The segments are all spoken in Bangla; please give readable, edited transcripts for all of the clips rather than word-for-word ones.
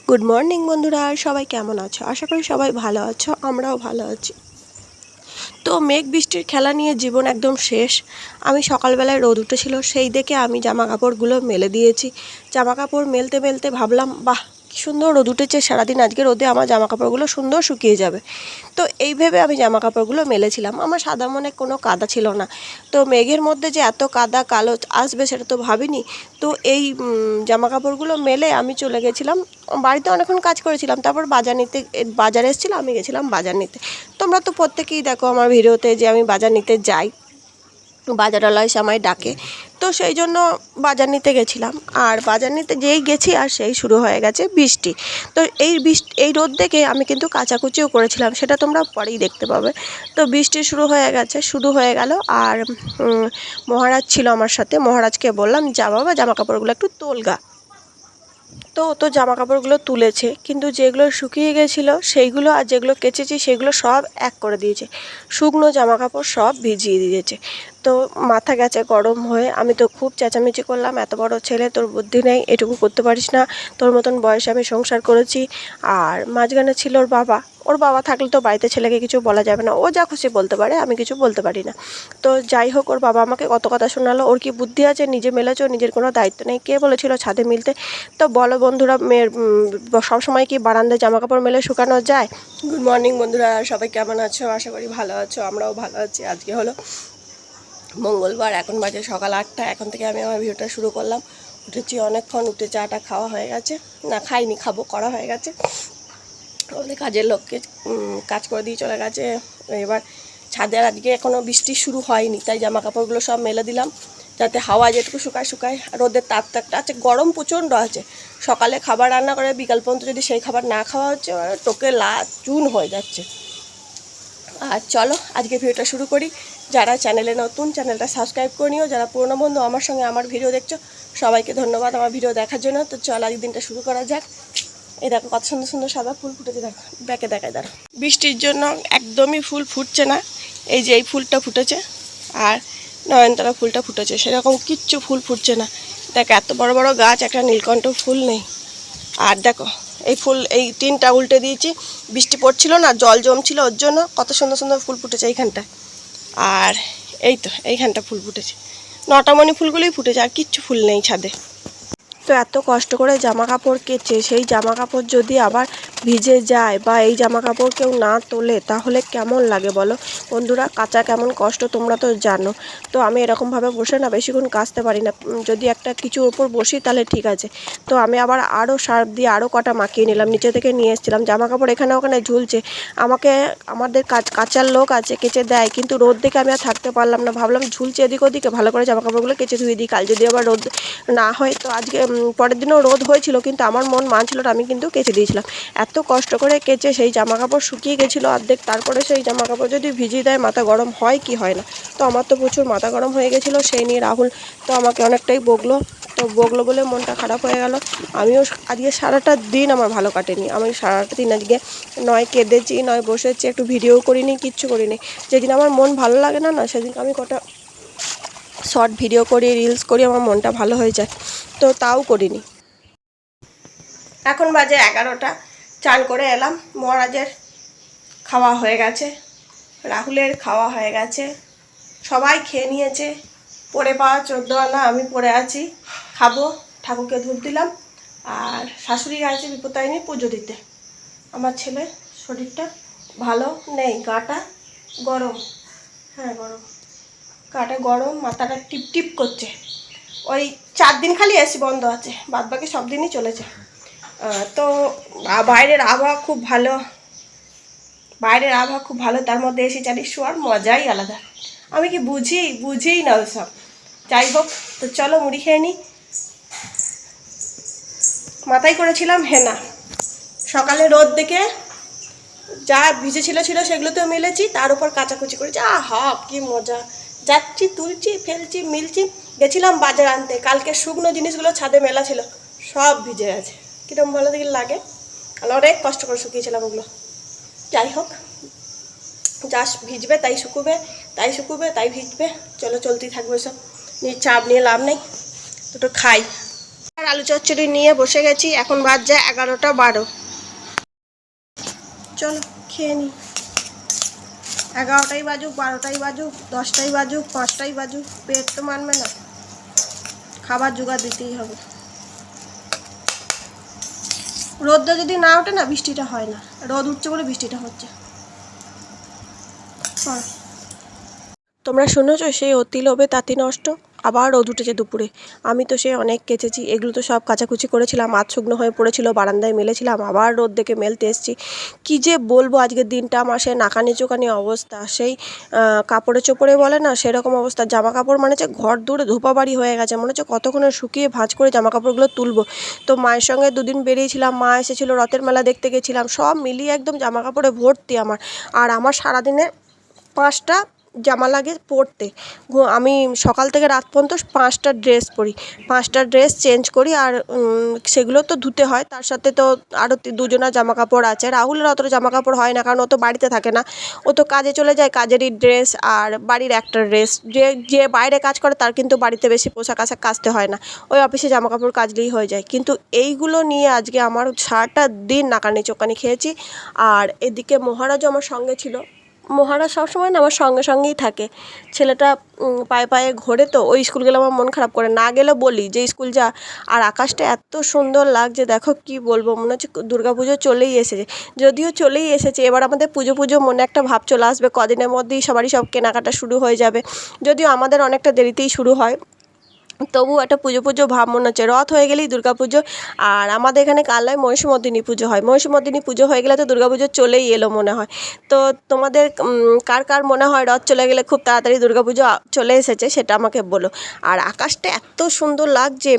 গুড মর্নিং বন্ধুরা, সবাই কেমন আছো? আশা করি সবাই ভালো আছো, আমরাও ভালো আছি। তো মেঘ বৃষ্টির খেলা নিয়ে জীবন একদম শেষ। আমি সকালবেলায় রোদ উঠেছিল, সেই দেখে আমি জামা কাপড়গুলো মেলে দিয়েছি। জামা কাপড় মেলতে মেলতে ভাবলাম, বাহ কী সুন্দর রোদ উঠেছে, সারাদিন আজকে রোদে আমার জামা কাপড়গুলো সুন্দর শুকিয়ে যাবে। তো এই ভেবে আমি জামা কাপড়গুলো মেলেছিলাম। আমার সাদা মনে কোনো কাদা ছিল না। তো মেঘের মধ্যে যে এত কাদা কালো আসবে সেটা তো ভাবিনি। তো এই জামা কাপড়গুলো মেলে আমি চলে গেছিলাম বাড়িতে, অনেকক্ষণ কাজ করেছিলাম, তারপর বাজারে এসেছিলাম, আমি গেছিলাম বাজার নিতে। তোমরা তো প্রত্যেকেই দেখো আমার ভিডিওতে যে আমি বাজার নিতে যাই, বাজারওয়ালা এসে আমায় ডাকে। তো সেই জন্য বাজার নিতে গেছিলাম, আর বাজার নিতে যেই গেছি আর সেই শুরু হয়ে গেছে বৃষ্টি। তো এই রোদ দেখে আমি কিন্তু কাচাকুচিও করেছিলাম, সেটা তোমরা পরেই দেখতে পাবে। তো বৃষ্টি শুরু হয়ে গেল। আর মহারাজ ছিল আমার সাথে। মহারাজকে বললাম, যা বাবা জামা কাপড়গুলো একটু তোলগা। তো জামা কাপড়গুলো তুলেছে, কিন্তু যেগুলো শুকিয়ে গেছিলো সেইগুলো আর যেগুলো কেচেছি সেগুলো সব এক করে দিয়েছে। শুকনো জামা কাপড় সব ভিজিয়ে দিয়েছে। তো মাথা গেছে গরম হয়ে। আমি তো খুব চেঁচামেচি করলাম, এত বড় ছেলে, তোর বুদ্ধি নেই, এটুকু করতে পারিস না? তোর মতন বয়সে আমি সংসার করেছি। আর মাঝখানে ছিল ওর বাবা থাকলে তো বাড়িতে ছেলেকে কিছু বলা যাবে না, ও যা খুশি বলতে পারে, আমি কিছু বলতে পারি না। তো যাই হোক, ওর বাবা আমাকে কত কথা শোনালো। ওর কি বুদ্ধি আছে? নিজে মেলেছ, নিজের কোনো দায়িত্ব নেই। কে বলেছিল ছাদে মিলতে? তো বলো বন্ধুরা, মেয়ের সবসময় কি বারান্দায় জামা কাপড় মেলে শুকানো যায়? গুড মর্নিং বন্ধুরা, সবাই কেমন আছো? আশা করি ভালো আছো, আমরাও ভালো আছি। আজকে হলো মঙ্গলবার, এখন বাজে সকাল 8টা। এখন থেকে আমি আমার ভিডিওটা শুরু করলাম। উঠেছি অনেকক্ষণ, উঠে চাটা খাওয়া হয়ে গেছে, না খাইনি, খাবো, করা হয়ে গেছে। আমাদের কাজের লোককে কাজ করে দিয়ে চলে গেছে। এবার ছাদে আজকে এখনও বৃষ্টি শুরু হয়নি, তাই জামা কাপড়গুলো সব মেলে দিলাম, যাতে হাওয়া যেটুকু শুকায়। রোদের তাপটা আছে, গরম প্রচণ্ড আছে। সকালে খাবার রান্না করে বিকাল পর্যন্ত যদি সেই খাবার না খাওয়া হচ্ছে, টোকে চুন হয়ে যাচ্ছে। আর চলো আজকে ভিডিওটা শুরু করি। যারা চ্যানেলে নতুন, চ্যানেলটা সাবস্ক্রাইব করে নিও। যারা পুরনো বন্ধু আমার সঙ্গে আমার ভিডিও দেখছো, সবাইকে ধন্যবাদ আমার ভিডিও দেখার জন্য। তো চলো আজকের দিনটা শুরু করা যাক। এই দেখো কত সুন্দর সুন্দর সাদা ফুল ফুটেছে, দেখো ব্যাকে দেখায়। দাঁড়ো, বৃষ্টির জন্য একদমই ফুল ফুটছে না। এই যে এই ফুলটা ফুটেছে, আর নয়নতারা ফুলটা ফুটেছে, সেরকম কিচ্ছু ফুল ফুটছে না। দেখো এত বড় বড় গাছ, একটা নীলকণ্ঠ ফুল নেই। আর দেখো এই টিনটা উল্টে দিয়েছি, বৃষ্টি পড়ছিল না, জল জমছিল, ওর জন্য কত সুন্দর সুন্দর ফুল ফুটেছে এইখানটা। আর এই তো এইখানটা ফুল ফুটেছে, 9টা মণি ফুলগুলোই ফুটেছে, আর কিচ্ছু ফুল নেই ছাদে। তো এত কষ্ট করে জামা কাপড় কেচে সেই জামা কাপড় যদি আবার ভিজে যায়, বা এই জামা কাপড় কেউ না তোলে, তাহলে কেমন লাগে বলো বন্ধুরা? কাচা কেমন কষ্ট তোমরা তো জানো। তো আমি এরকমভাবে বসে না বেশিক্ষণ কাচতে পারি না। যদি একটা কিছুর ওপর বসি তাহলে ঠিক আছে। তো আমি আবার আরও সার্ফ দিয়ে আরও কটা মাখিয়ে নিলাম, নিচে থেকে নিয়ে এসেছিলাম। জামা কাপড় এখানে ওখানে ঝুলছে, আমাদের কাচার লোক আছে, কেচে দেয়, কিন্তু রোদ দেখে আমি আর থাকতে পারলাম না। ভাবলাম ঝুলছে এদিক ওদিকে, ভালো করে জামা কাপড়গুলো কেচে ধুয়ে দিই, কাল যদি আবার রোদ না হয়। তো আজকে পরের দিনও রোদ হয়েছিল, কিন্তু আমার মন মানছিল না, আমি কিন্তু কেচে দিয়েছিলাম। এত কষ্ট করে কেচে সেই জামা কাপড় শুকিয়ে গেছিলো অর্ধেক, তারপরে সেই জামা কাপড় যদি ভিজিয়ে দেয়, মাথা গরম হয় কি হয় না? তো আমার তো প্রচুর মাথা গরম হয়ে গেছিলো। সেই নিয়ে রাহুল তো আমাকে অনেকটাই বকলো। তো বকলো বলে মনটা খারাপ হয়ে গেল। আমিও আজকে সারাটা দিন আমার ভালো কাটেনি। আমি সারাটা দিন আজকে নয় কেঁদেছি, নয় বসেছি, একটু ভিডিও করিনি, কিচ্ছু করিনি। যেদিন আমার মন ভালো লাগে না, সেদিন আমি কটা শর্ট ভিডিও করি, রিলস করি, আমার মনটা ভালো হয়ে যায়। তো তাও করিনি। এখন বাজে 11টা, চান করে এলাম। মহারাজের খাওয়া হয়ে গেছে, রাহুলের খাওয়া হয়ে গেছে, সবাই খেয়ে নিয়েছে। পড়ে পাওয়া 14 আনা আমি পড়ে আছি, খাবো। ঠাকুরকে ধূপ দিলাম, আর শাশুড়ি গেছে বিপত্তারিণী পুজো দিতে। আমার ছেলের শরীরটা ভালো নেই, গাটা গরম, হ্যাঁ গরম, গাটা গরম, মাথাটা টিপ টিপ করছে। ওই 4 দিন খালি এসি বন্ধ আছে, বাদ বাকি সব দিনই চলেছে। তো বাইরের আবহাওয়া খুব ভালো, তার মধ্যে এসি চালিয়ে শোয়ার মজাই আলাদা। আমি কি বুঝিই না ওসব। যাই হোক, তো চলো মুড়ি খেয়ে নিই। মাথায় করেছিলাম হেনা, সকালে রোদ দেখে যা ভিজে ছিল সেগুলো তো মেলেছি, তার উপর কাচাকুচি করেছি। কি মজা! যাচ্ছি, তুলছি, ফেলছি, মিলছি। গেছিলাম বাজার আনতে, কালকে শুকনো জিনিসগুলো ছাদে মেলা ছিল, সব ভিজে গেছে। কিরম ভালো দিকে লাগে, আর অনেক কষ্ট করে শুকিয়েছিলাম ওগুলো। যাই হোক, যা ভিজবে তাই শুকুবে তাই ভিজবে। চলো চলতেই থাকবে সব, চাপ নিয়ে লাভ নেই। দুটো খাই। আর আলু চচ্চড়ি নিয়ে বসে গেছি, এখন বাজছে 11টা 12। চলো খেয়ে নিই। 11টাই বাজুক, 12টাই বাজুক, 10টাই বাজুক, 5টাই বাজুক, পেট তো মানবে না, খাবার জোগাড় দিতেই হবে। রোদটা যদি না ওঠে না বৃষ্টিটা হয় না, রোদ উঠছে বলে বৃষ্টিটা হচ্ছে। তোমরা শুনেছো সেই অতি লোভে তাঁতি নষ্ট, আবার রোদ উঠেছে দুপুরে। আমি তো সে অনেক কেচেছি, এগুলো তো সব কাচাকুচি করেছিলাম, আধ শুকনো হয়ে পড়েছিল, বারান্দায় মেলেছিলাম, আবার রোদ দেখে মেলতে এসেছি। কী যে বলবো, আজকের দিনটা আমার সে নাকানি চোখানি অবস্থা, সেই কাপড়ে চোপড়ে বলে না সেরকম অবস্থা। জামা কাপড় মানে হচ্ছে ঘর দূরে ধোপাবাড়ি হয়ে গেছে, মনে হচ্ছে কতক্ষণে শুকিয়ে ভাঁজ করে জামা কাপড়গুলো তুলবো। তো মায়ের সঙ্গে দুদিন বেরিয়েছিলাম, মা এসেছিলো, রথের মেলা দেখতে গেছিলাম, সব মিলিয়ে একদম জামা কাপড়ে ভর্তি আমার। আর আমার সারাদিনে 5টা জামা লাগে পরতে। আমি সকাল থেকে রাত পর্যন্ত 5টা ড্রেস পরি, 5টা ড্রেস চেঞ্জ করি, আর সেগুলো তো ধুতে হয়। তার সাথে তো আরও 2জনের জামা কাপড় আছে। রাহুলের অতটা জামা কাপড় হয় না, কারণ ও তো বাড়িতে থাকে না, ও তো কাজে চলে যায়, কাজেরই ড্রেস আর বাড়ির একটা ড্রেস। যে যে বাইরে কাজ করে তার কিন্তু বাড়িতে বেশি পোশাক আশাক কাচতে হয় না, ওই অফিসে জামা কাপড় কাচলেই হয়ে যায়। কিন্তু এইগুলো নিয়ে আজকে আমার সারাটা দিন নাকানি চোকানি খেয়েছি। আর এদিকে মহারাজও আমার সঙ্গে ছিল। মহারাজ সবসময় না আমার সঙ্গে সঙ্গেই থাকে। ছেলেটা পায়ে পায়ে ঘোরে, তো ওই স্কুল গেলে আমার মন খারাপ করে, না গেলে বলি যে স্কুল যা। আর আকাশটা এত সুন্দর লাগছে, দেখো কি বলবো, মনে হচ্ছে দুর্গাপুজো চলেই এসেছে। যদিও চলেই এসেছে, এবার আমাদের পুজো পুজো মনে একটা ভাব চলে আসবে, কদিনের মধ্যেই সবারই সব কেনাকাটা শুরু হয়ে যাবে। যদিও আমাদের অনেকটা দেরিতেই শুরু হয়, তবু একটা পুজো পুজো ভাব মনে হচ্ছে। রথ হয়ে গেলেই দুর্গা পুজো। আর আমাদের এখানে কালনায় মহিষমর্দিনী পুজো হয়, মহিষমর্দিনী পুজো হয়ে গেলে তো দুর্গা পুজো চলেই এলো মনে হয়। তো তোমাদের কার কার মনে হয় রথ চলে গেলে খুব তাড়াতাড়ি দুর্গা পুজো চলে এসেছে, সেটা আমাকে বলো। আর আকাশটা এত সুন্দর লাগছে,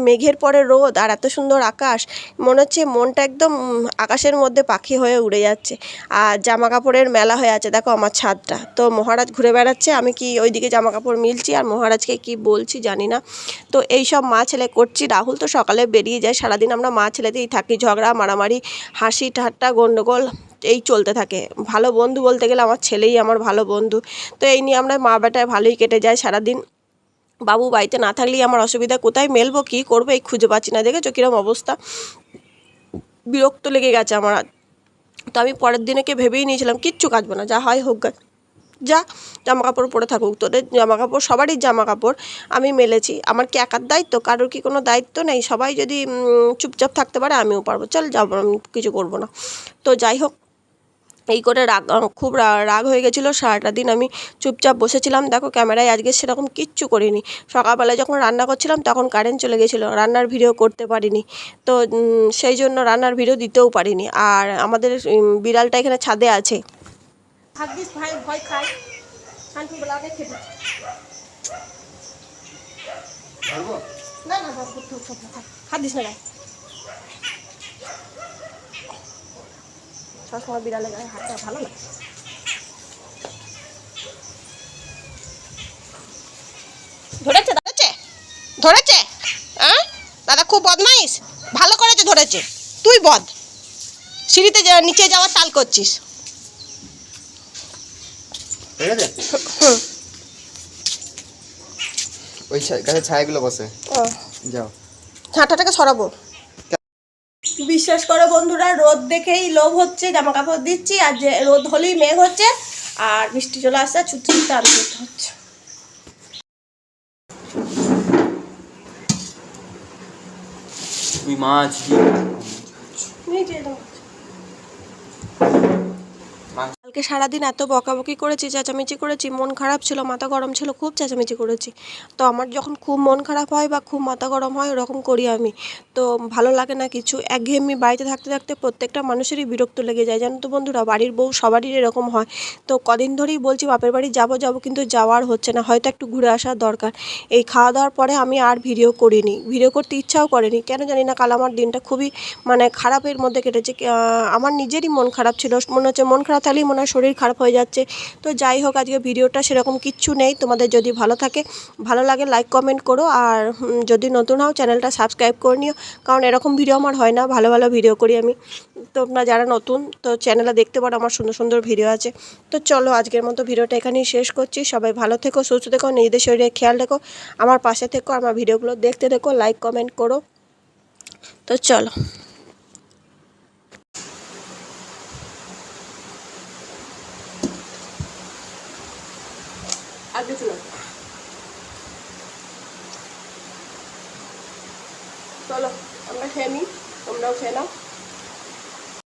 মেঘের পরে রোদ আর এত সুন্দর আকাশ, মনে হচ্ছে মনটা একদম আকাশের মধ্যে পাখি হয়ে উড়ে যাচ্ছে। আর জামা কাপড়ের মেলা হয়ে আছে, দেখো আমার ছাদটা। তো মহারাজ ঘুরে বেড়াচ্ছে, আমি কি ওইদিকে জামা কাপড় মিলছি আর মহারাজকে কি বলছি জানি না। তো এই সব মা ছেলে করছি। রাহুল তো সকালে বেরিয়ে যায়, সারাদিন আমরা মা ছেলেতেই থাকি, ঝগড়া মারামারি হাসি ঠাট্টা গণ্ডগোল এই চলতে থাকে। ভালো বন্ধু বলতে গেলে আমার ছেলেই আমার ভালো বন্ধু। তো এই নিয়ে আমরা মা বেটায় ভালোই কেটে যায় সারাদিন। বাবু বাড়িতে না থাকলেই আমার অসুবিধা, কোথায় মেলবো কী করবো এই খুঁজে পাচ্ছি না, দেখেছো কীরকম অবস্থা, বিরক্ত লেগে গেছে আমার। তো আমি পরের দিনেকে ভেবেই নিয়েছিলাম কিচ্ছু কাচবো না, যা হয় হোক, যা জামা কাপড় পরে থাকুক, তোদের জামা কাপড় সবারই জামা কাপড় আমি মেলেছি, আমার কি একার দায়িত্ব, কারোর কি কোনো দায়িত্ব নেই? সবাই যদি চুপচাপ থাকতে পারে আমিও পারবো, চল যাবো, আমি কিছু করবো না। তো যাই হোক, এই করে খুব রাগ হয়ে গেছিলো। সারাটা দিন আমি চুপচাপ বসেছিলাম, দেখো ক্যামেরায় আজকে সেরকম কিচ্ছু করিনি। সকালবেলায় যখন রান্না করছিলাম তখন কারেন্ট চলে গেছিলো, রান্নার ভিডিও করতে পারিনি। তো সেই জন্য রান্নার ভিডিও দিতেও পারিনি। আর আমাদের বিড়ালটা এখানে ছাদে আছে, ভাগ্যিস ভাই ভয় খায়, শান্তিবেলা আগে খেতে না না হাত দিস না গায়ে, সবসময় বিড়ালে গায়ে হাতটা ভালো না। ধরেছে ধরেছে ধরেছে, হ্যাঁ দাদা খুব বদমাইশ, ভালো করেছে ধরেছে, তুই বদ সিঁড়িতে নিচে যাওয়ার তাল করছিস। ওই গাছের ছায়াগুলো বসে, যাও ঝাঁটাটাকে সরাবো। বিশ্বাস করো বন্ধুরা, রোদ দেখেই লোভ হচ্ছে, জামা কাপড় দিচ্ছি, আর যে রোদ হলেই মেঘ হচ্ছে আর বৃষ্টি চলে আসছে, ছুটতে ছুটতে আরো যেতে হচ্ছে। মাছ কালকে সারাদিন এত বকাবকি করেছি, চেঁচামেচি করেছি, মন খারাপ ছিল, মাথা গরম ছিল, খুব চেঁচামেচি করেছি। তো আমার যখন খুব মন খারাপ হয় বা খুব মাথা গরম হয় ওরকম করি আমি। তো ভালো লাগে না কিছু, একঘেয়েমি বাড়িতে থাকতে থাকতে প্রত্যেকটা মানুষেরই বিরক্ত লেগে যায়, জানো তো বন্ধুরা, বাড়ির বউ সবারই এরকম হয়। তো কদিন ধরেই বলছি বাপের বাড়ি যাবো যাবো, কিন্তু যাওয়ার হচ্ছে না, হয়তো একটু ঘুরে আসার দরকার। এই খাওয়া দাওয়ার পরে আমি আর ভিডিও করিনি, ভিডিও করতে ইচ্ছাও করেনি, কেন জানি না। কাল আমার দিনটা খুবই মানে খারাপের মধ্যে কেটেছে, আমার নিজেরই মন খারাপ ছিল, মনে হচ্ছে মন খারাপ থাকলেই মনে হয় শরীর খারাপ হয়ে যাচ্ছে। তো যাই হোক, আজকে ভিডিওটা সেরকম কিচ্ছু নেই, তোমাদের যদি ভালো থাকে, ভালো লাগে লাইক কমেন্ট করো, আর যদি নতুন হও চ্যানেলটা সাবস্ক্রাইব করে নিও, কারণ এরকম ভিডিও আমার হয় না, ভালো ভালো ভিডিও করি আমি। তোমরা যারা নতুন তো চ্যানেলে দেখতে পারো, আমার সুন্দর সুন্দর ভিডিও আছে। তো চলো আজকের মতো ভিডিওটা এখানেই শেষ করছি। সবাই ভালো থেকো, সুস্থ থেকো, নিজেদের শরীরে খেয়াল রেখো, আমার পাশে থেকো, আমার ভিডিওগুলো দেখতে থেকো, লাইক কমেন্ট করো। তো চলো। আর কিছু না, চলো আমরা খেয়ে নিই, তোমরাও খেয়ে নাও।